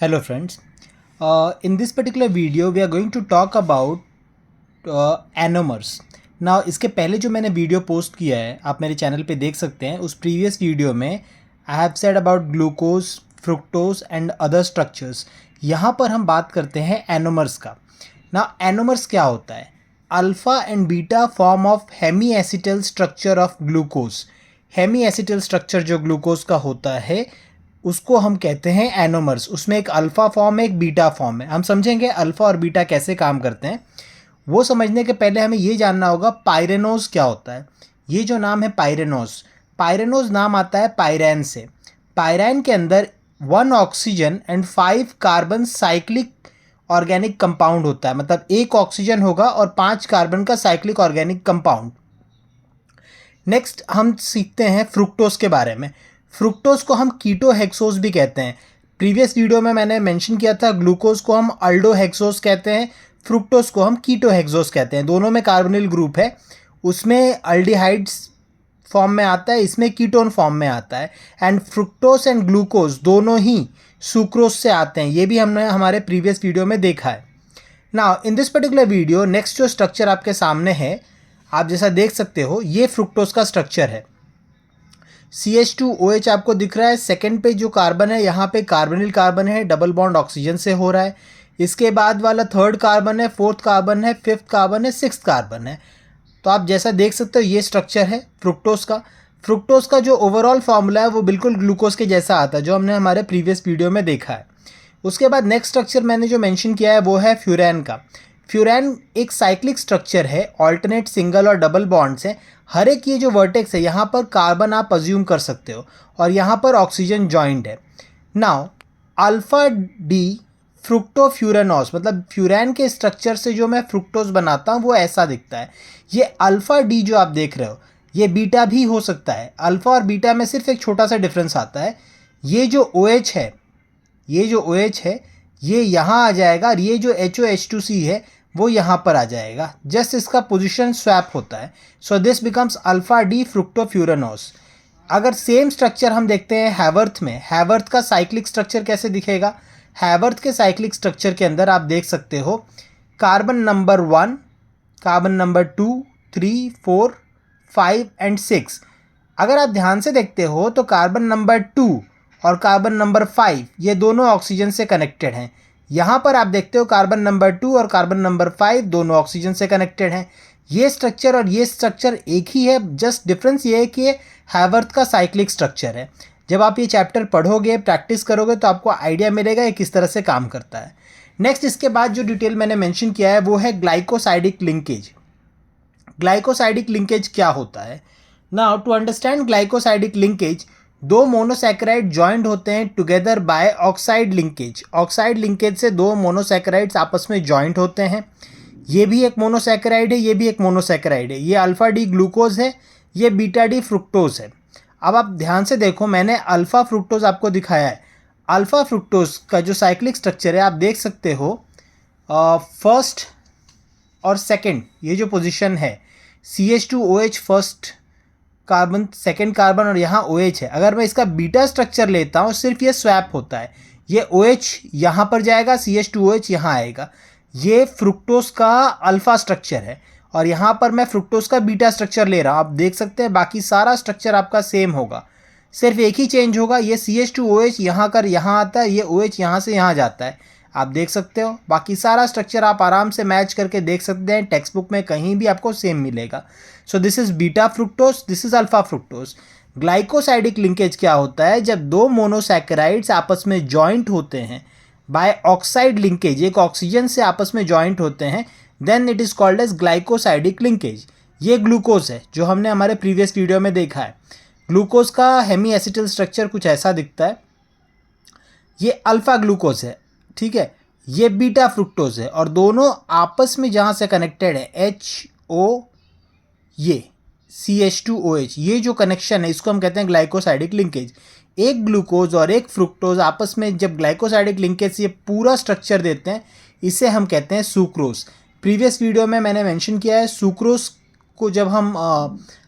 Hello friends. In this particular video we are going to talk about anomers. Now इसके पहले जो मैंने video post किया है आप मेरे चैनल पे देख सकते हैं. उस प्रीवियस वीडियो में I have said about glucose, fructose and other structures. यहाँ पर हम बात करते हैं एनोमर्स का. नाउ एनोमर्स क्या होता है? Alpha and beta form of hemiacetal structure of glucose. Hemiacetal structure जो ग्लूकोज का होता है उसको हम कहते हैं एनोमर्स. उसमें एक अल्फ़ा फॉर्म है, एक बीटा फॉर्म है. हम समझेंगे अल्फ़ा और बीटा कैसे काम करते हैं. वो समझने के पहले हमें ये जानना होगा पायरेनोज क्या होता है. ये जो नाम है पायरेनोज, पायरेनोज नाम आता है पायरैन से. पायरैन के अंदर 1 oxygen and 5 carbon cyclic organic compound होता है. मतलब एक ऑक्सीजन होगा और 5 कार्बन का साइक्लिक ऑर्गेनिक कंपाउंड. नेक्स्ट हम सीखते हैं फ्रुक्टोज के बारे में. फ्रुक्टोज को हम कीटोहेक्सोज भी कहते हैं. प्रीवियस वीडियो में मैंने मेंशन किया था ग्लूकोज को हम अल्डोहेक्सोज कहते हैं, फ्रुक्टोज को हम कीटोहेक्सोज कहते हैं. दोनों में कार्बोनिल ग्रुप है. उसमें अल्डिहाइड्स फॉर्म में आता है, इसमें कीटोन फॉर्म में आता है. एंड फ्रुक्टोज एंड ग्लूकोज दोनों ही सुक्रोज से आते हैं. ये भी हमने हमारे प्रीवियस वीडियो में देखा है. Now in this particular video next जो स्ट्रक्चर आपके सामने है, आप जैसा देख सकते हो ये फ्रुक्टोज का स्ट्रक्चर है. CH2OH आपको दिख रहा है. सेकंड पे जो कार्बन है यहाँ पे कार्बोनिल कार्बन है, डबल बॉन्ड ऑक्सीजन से हो रहा है. इसके बाद वाला थर्ड कार्बन है, फोर्थ कार्बन है, फिफ्थ कार्बन है, सिक्स्थ कार्बन है. तो आप जैसा देख सकते हो ये स्ट्रक्चर है फ्रुक्टोज का. फ्रुक्टोज का जो ओवरऑल फार्मूला है वो बिल्कुल ग्लूकोज के जैसा आता है जो हमने हमारे प्रीवियस वीडियो में देखा है. उसके बाद नेक्स्ट स्ट्रक्चर मैंने जो मेंशन किया है वो है फ्यूरैन का. फ्यूरैन एक साइक्लिक स्ट्रक्चर है, ऑल्टरनेट सिंगल और डबल बॉन्ड्स हैं. हर एक ये जो वर्टेक्स है यहाँ पर कार्बन आप अज्यूम कर सकते हो और यहाँ पर ऑक्सीजन जॉइंट है. नाउ अल्फ़ा डी फ्रुक्टोफ्यूरेनोस, मतलब फ्यूरैन के स्ट्रक्चर से जो मैं फ्रुक्टोज बनाता हूँ वो ऐसा दिखता है. ये अल्फ़ा डी जो आप देख रहे हो ये बीटा भी हो सकता है. अल्फ़ा और बीटा में सिर्फ एक छोटा सा डिफरेंस आता है. ये जो OH है, ये जो OH है ये यहाँ आ जाएगा और ये जो HOH2C है वो यहाँ पर आ जाएगा. जस्ट इसका पोजीशन स्वैप होता है. So this becomes alpha D fructofuranose. अगर सेम स्ट्रक्चर हम देखते हैं हैवर्थ में, हैवर्थ का साइक्लिक स्ट्रक्चर कैसे दिखेगा? हैवर्थ के साइक्लिक स्ट्रक्चर के अंदर आप देख सकते हो carbon number 1, carbon number 2, 3, 4, 5 and 6. अगर आप ध्यान से देखते हो तो कार्बन नंबर 2 और कार्बन नंबर 5 ये दोनों ऑक्सीजन से कनेक्टेड हैं. यहाँ पर आप देखते हो कार्बन नंबर 2 और कार्बन नंबर 5 दोनों ऑक्सीजन से कनेक्टेड हैं. ये स्ट्रक्चर और ये स्ट्रक्चर एक ही है, जस्ट डिफरेंस ये है कि ये हैवर्थ का साइक्लिक स्ट्रक्चर है. जब आप ये चैप्टर पढ़ोगे, प्रैक्टिस करोगे तो आपको आइडिया मिलेगा ये किस तरह से काम करता है. नेक्स्ट इसके बाद जो डिटेल मैंने मेंशन किया है वो है ग्लाइकोसाइडिक लिंकेज. ग्लाइकोसाइडिक लिंकेज क्या होता है? Now to understand glycosidic linkage, दो मोनोसैकेराइड जॉइंड होते हैं together by oxide linkage. Oxide linkage से दो मोनोसैकेराइड्स आपस में जॉइंट होते हैं. ये भी एक मोनोसैकेराइड है, ये भी एक मोनोसैकेराइड है. ये अल्फ़ा डी ग्लूकोज है, ये बीटा डी फ्रुक्टोज है. अब आप ध्यान से देखो, मैंने अल्फ़ा फ्रुक्टोज आपको दिखाया है. अल्फ़ा फ्रुक्टोज का जो साइक्लिक स्ट्रक्चर है आप देख सकते हो, फर्स्ट और सेकंड ये जो पोजीशन है CH2OH first carbon, second carbon और यहाँ OH है. अगर मैं इसका बीटा स्ट्रक्चर लेता हूँ सिर्फ ये स्वैप होता है. ये OH यहाँ पर जाएगा, CH2OH यहाँ आएगा. ये फ्रुक्टोज का अल्फ़ा स्ट्रक्चर है और यहाँ पर मैं फ्रुक्टोज का बीटा स्ट्रक्चर ले रहा हूँ. आप देख सकते हैं बाकी सारा स्ट्रक्चर आपका सेम होगा, सिर्फ एक ही चेंज होगा. ये CH2OH यहाँ कर यहाँ आता है, ये OH यहाँ से यहाँ जाता है. आप देख सकते हो बाकी सारा स्ट्रक्चर आप आराम से मैच करके देख सकते हैं. टेक्स्ट बुक में कहीं भी आपको सेम मिलेगा. So this is beta fructose, this is alpha fructose. Glycosidic linkage क्या होता है? जब दो मोनोसैकेराइड्स आपस में जॉइंट होते हैं बाय ऑक्साइड लिंकेज, एक ऑक्सीजन से आपस में जॉइंट होते हैं, then it is called as glycosidic linkage. ये ग्लूकोज है जो हमने हमारे प्रीवियस वीडियो में देखा है. ग्लूकोज का हेमी एसिटल स्ट्रक्चर कुछ ऐसा दिखता है. ये अल्फ़ा ग्लूकोज है, ठीक है. ये बीटा फ्रुक्टोज है और दोनों आपस में जहाँ से कनेक्टेड है HO, ये CH2OH, ये जो कनेक्शन है इसको हम कहते हैं ग्लाइकोसाइडिक लिंकेज. एक ग्लूकोज और एक फ्रुक्टोज आपस में जब ग्लाइकोसाइडिक लिंकेज से ये पूरा स्ट्रक्चर देते हैं इसे हम कहते हैं सुक्रोज. प्रीवियस वीडियो में मैंने मेंशन किया है सुक्रोज को जब हम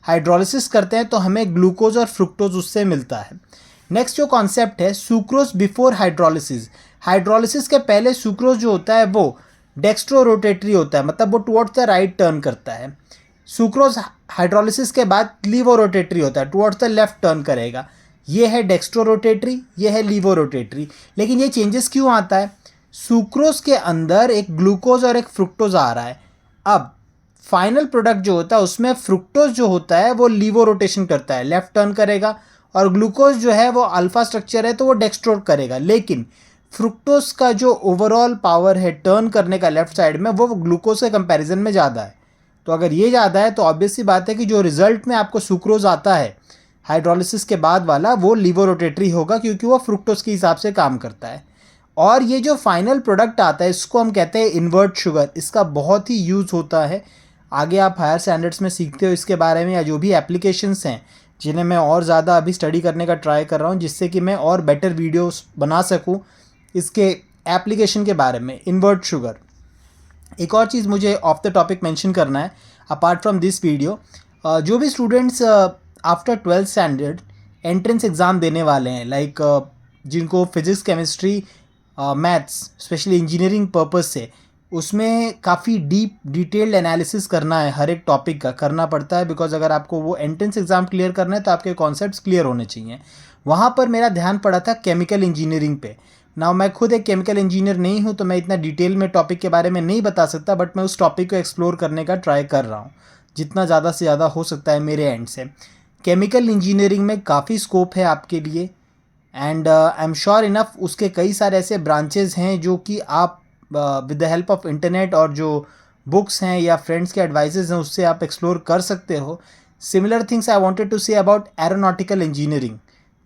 हाइड्रोलिसिस करते हैं तो हमें ग्लूकोज और फ्रुक्टोज उससे मिलता है. नेक्स्ट जो कॉन्सेप्ट है सुक्रोज बिफोर हाइड्रोलिसिस, हाइड्रोलिसिस के पहले सुक्रोज जो होता है वो डेक्स्ट्रो रोटेटरी होता है, मतलब वो टुवर्ड्स द राइट टर्न करता है। सुक्रोज हाइड्रोलिसिस के बाद लीवो रोटेटरी होता है, टुवर्ड्स द लेफ्ट टर्न करेगा। ये है डेक्स्ट्रो रोटेटरी, ये है लीवो रोटेटरी। लेकिन ये चेंजेस क्यों आता है? सुक्रोज के अंदर एक ग्लूकोज और एक फ्रुक्टोज आ रहा है। अब फाइनल प्रोडक्ट जो होता है उसमें फ्रुक्टोज जो होता है वो लीवो रोटेशन करता है, लेफ्ट टर्न करेगा, और ग्लूकोज जो है वो अल्फा स्ट्रक्चर है तो वो डेक्स्ट्रो करेगा। लेकिन फ्रुक्टोज का जो ओवरऑल पावर है टर्न करने का लेफ्ट साइड में वो ग्लूकोज के कंपैरिजन में ज़्यादा है। तो अगर ये ज़्यादा है तो ऑब्वियस सी बात है कि जो रिजल्ट में आपको सुक्रोज आता है हाइड्रोलिसिस के बाद वाला वो लीवो रोटेटरी होगा, क्योंकि वो फ्रुक्टोज के हिसाब से काम करता है। और ये जो फाइनल प्रोडक्ट आता है इसको हम कहते हैं इन्वर्ट शुगर। इसका बहुत ही यूज़ होता है, आगे आप हायर स्टैंडर्ड्स में सीखते हो इसके बारे में, या जो भी एप्लीकेशंस हैं जिन्हें मैं और ज़्यादा अभी स्टडी करने का ट्राई कर रहा हूँ, जिससे कि मैं और बेटर वीडियोस बना सकूँ इसके एप्लीकेशन के बारे में। Invert sugar. एक और चीज़ मुझे ऑफ द टॉपिक मेंशन करना है अपार्ट फ्रॉम दिस वीडियो, जो भी students after 12th standard entrance exam देने वाले हैं, लाइक जिनको physics chemistry maths specially engineering purpose से उसमें काफ़ी डीप डिटेल्ड एनालिसिस करना है, हर एक टॉपिक का करना पड़ता है, बिकॉज अगर आपको वो एंट्रेंस एग्ज़ाम क्लियर करना है तो आपके कॉन्सेप्ट्स क्लियर होने चाहिए। वहाँ पर मेरा ध्यान पड़ा था केमिकल इंजीनियरिंग पे। ना मैं खुद एक केमिकल इंजीनियर नहीं हूँ तो मैं इतना डिटेल में टॉपिक के बारे में नहीं बता सकता, बट मैं उस टॉपिक को एक्सप्लोर करने का ट्राई कर रहा हूँ जितना ज़्यादा से ज़्यादा हो सकता है मेरे एंड से। केमिकल इंजीनियरिंग में काफ़ी स्कोप है आपके लिए, and I am sure enough उसके कई सारे ऐसे ब्रांचेज हैं जो कि आप with the help of internet और जो बुक्स हैं या फ्रेंड्स के एडवाइसेज हैं उससे आप एक्सप्लोर कर सकते हो। Similar things I wanted to say about aeronautical engineering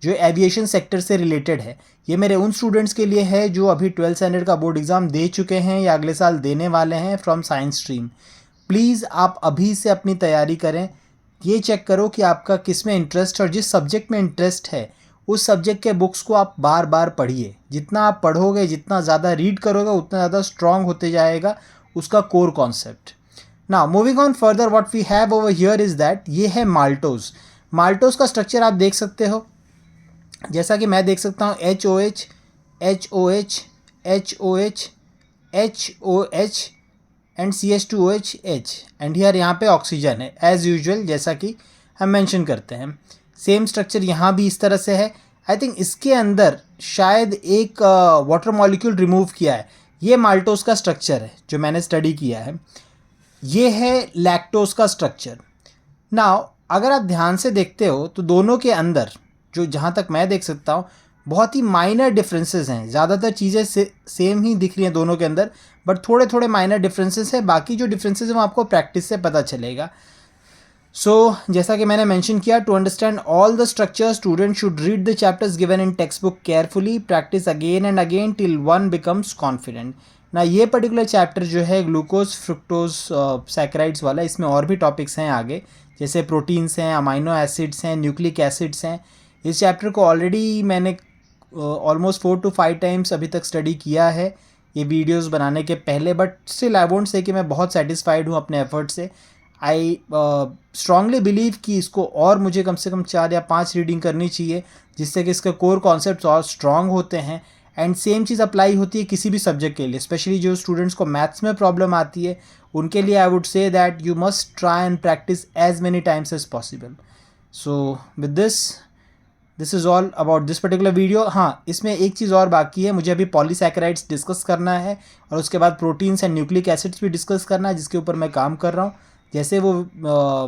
जो एविएशन सेक्टर से रिलेटेड है। ये मेरे उन स्टूडेंट्स के लिए है जो अभी 12th स्टैंडर्ड का बोर्ड एग्ज़ाम दे चुके हैं या अगले साल देने वाले हैं फ्रॉम साइंस स्ट्रीम। प्लीज़ आप अभी से अपनी तैयारी करें, ये चेक करो कि आपका किस में इंटरेस्ट है और जिस सब्जेक्ट में इंटरेस्ट है उस सब्जेक्ट के बुक्स को आप बार बार पढ़िए। जितना आप पढ़ोगे, जितना ज़्यादा रीड करोगे, उतना ज़्यादा स्ट्रॉन्ग होते जाएगा उसका core concept. Now moving on further, what we have over here is that ये है माल्टोज। माल्टोज का स्ट्रक्चर आप देख सकते हो, जैसा कि मैं देख सकता हूँ HOH HOH HOH HOH and CH2OH and here यहाँ पे ऑक्सीजन है एज यूजुअल, जैसा कि हम मेंशन करते हैं। सेम स्ट्रक्चर यहाँ भी इस तरह से है। आई थिंक इसके अंदर शायद एक वाटर मॉलिक्यूल रिमूव किया है। ये माल्टोज का स्ट्रक्चर है जो मैंने स्टडी किया है। ये है लैक्टोज का स्ट्रक्चर। नाउ अगर आप ध्यान से देखते हो तो दोनों के अंदर जो जहाँ तक मैं देख सकता हूँ बहुत ही माइनर डिफरेंसेस हैं। ज़्यादातर चीज़ें सेम ही दिख रही हैं दोनों के अंदर, बट थोड़े थोड़े माइनर डिफरेंसेस हैं। बाकी जो डिफरेंसेस हैं वो आपको प्रैक्टिस से पता चलेगा। जैसा कि मैंने मेंशन किया, to understand all the structure student should read the chapters given in text book carefully, practice again and again till one becomes confident. ना ये पर्टिकुलर चैप्टर जो है ग्लूकोज फ्रुक्टोज सैकराइड्स वाला, इसमें और भी टॉपिक्स हैं आगे, जैसे प्रोटीन्स हैं, अमाइनो एसिड्स हैं, न्यूक्लिक एसिड्स हैं। इस चैप्टर को ऑलरेडी मैंने ऑलमोस्ट 4 to 5 टाइम्स अभी तक स्टडी किया है ये वीडियोस बनाने के पहले, but still I won't say कि मैं बहुत सेटिस्फाइड हूँ अपने एफर्ट से। आई स्ट्रांगली बिलीव कि इसको और मुझे कम से कम 4 या 5 रीडिंग करनी चाहिए, जिससे कि इसके कोर कॉन्सेप्ट्स और स्ट्रांग होते हैं। एंड सेम चीज़ अप्लाई होती है किसी भी सब्जेक्ट के लिए, स्पेशली जो स्टूडेंट्स को मैथ्स में प्रॉब्लम आती है उनके लिए I would say that you must try and practice as many times as possible. So with this is all about this particular video. हाँ, इसमें एक चीज़ और बाकी है, मुझे अभी पॉलीसैकेराइड्स डिस्कस करना है और उसके बाद प्रोटीन्स एंड न्यूक्लिक एसिड्स भी डिस्कस करना है, जिसके ऊपर मैं काम कर रहा हूँ। जैसे वो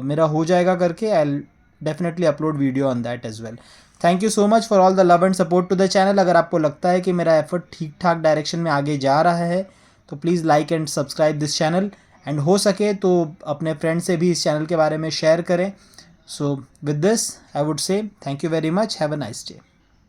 मेरा हो जाएगा करके I will definitely upload video on that as well. Thank you so much for all the love and support to the channel. अगर आपको लगता है कि मेरा एफर्ट ठीक ठाक डायरेक्शन में आगे जा रहा है तो please like and subscribe this channel, and हो सके तो अपने फ्रेंड से भी इस चैनल के बारे में शेयर करें। So with this, I would say thank you very much. Have a nice day.